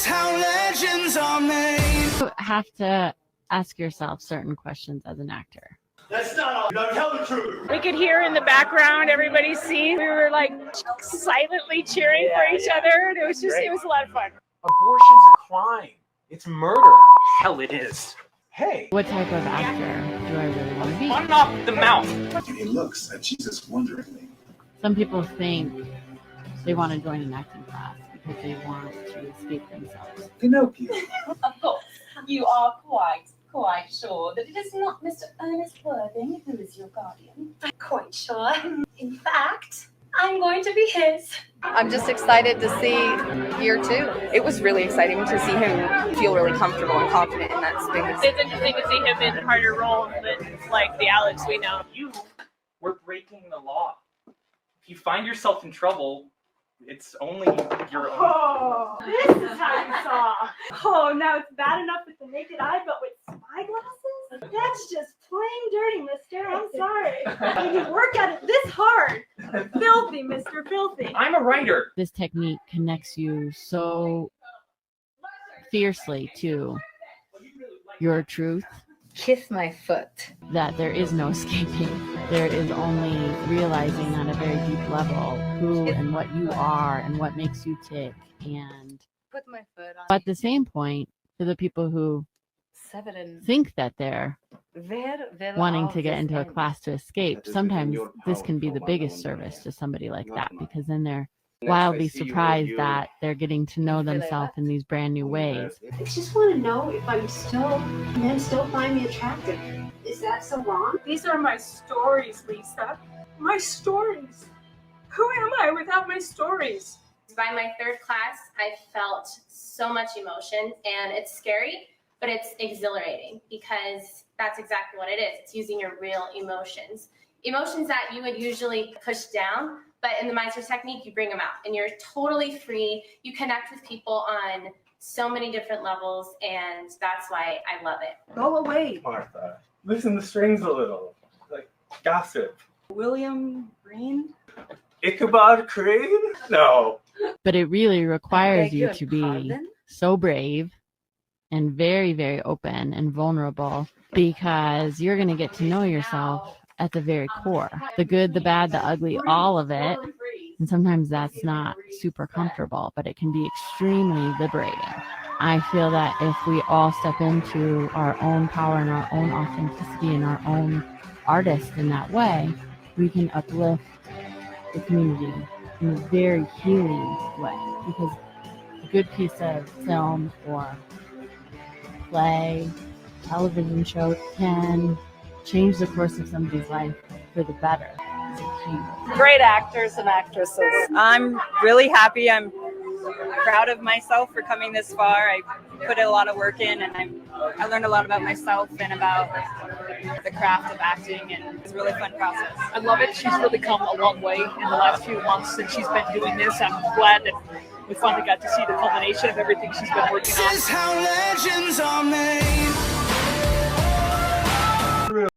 is how legends are made. You have to ask yourself certain questions as an actor. That's not all. No, tell the truth. We could hear in the background everybody's scene. We were like silently cheering for each other. And it was a lot of fun. Abortion's a crime. It's murder. Hell, it is. Hey. What type of actor do I really want to be? Run off the mouth. He looks at Jesus wonderingly. Some people think they want to join an acting class because they want to escape themselves. Pinocchio. Of course, you are quite sure that it is not Mr. Ernest Worthing who is your guardian. I'm quite sure. In fact, I'm going to be his. I'm just excited to see year 2. It was really exciting to see him feel really comfortable and confident in that space. It's interesting to see him in harder roles than like the Alex we know. You were breaking the law. If you find yourself in trouble, it's only your own. Oh, this is how you saw. Oh, now it's bad enough with the naked eye, but with spy glasses? That's just plain dirty, mister. I'm sorry. When you work at it this hard. Filthy, Mr. Filthy. I'm a writer. This technique connects you so fiercely to your truth Kiss my foot. that there is no escaping. There is only realizing on a very deep level who and what you are and what makes you tick. And Put my foot on. at the same point, to the people who think that they're wanting to get into a class to escape, sometimes this can be the biggest service to somebody like that, because then they're wildly surprised that they're getting to know themselves in these brand new ways. I just want to know if men still find me attractive. Is that so wrong? These are my stories, Lisa. My stories. Who am I without my stories? By my 3rd class, I felt so much emotion, and it's scary, but it's exhilarating because that's exactly what it is. It's using your real emotions. Emotions that you would usually push down, but in the Meisner Technique, you bring them out and you're totally free. You connect with people on so many different levels, and that's why I love it. Go away. Martha, loosen the strings a little. Like gossip. William Green? Ichabod Crane? No. But it really requires you to be so brave and very, very open and vulnerable, because you're going to get to know yourself at the very core. The good, the bad, the ugly, all of it. And sometimes that's not super comfortable, but it can be extremely liberating. I feel that if we all step into our own power and our own authenticity and our own artist in that way, we can uplift the community in a very healing way. Because a good piece of film or play, television show can change the course of somebody's life for the better. It's huge. Great actors and actresses. I'm really happy. I'm proud of myself for coming this far. I put a lot of work in, and I learned a lot about myself and about the craft of acting, and it's a really fun process. I love it. She's really come a long way in the last few months since she's been doing this. I'm glad that we finally got to see the culmination of everything she's been working on. This is how legends are made.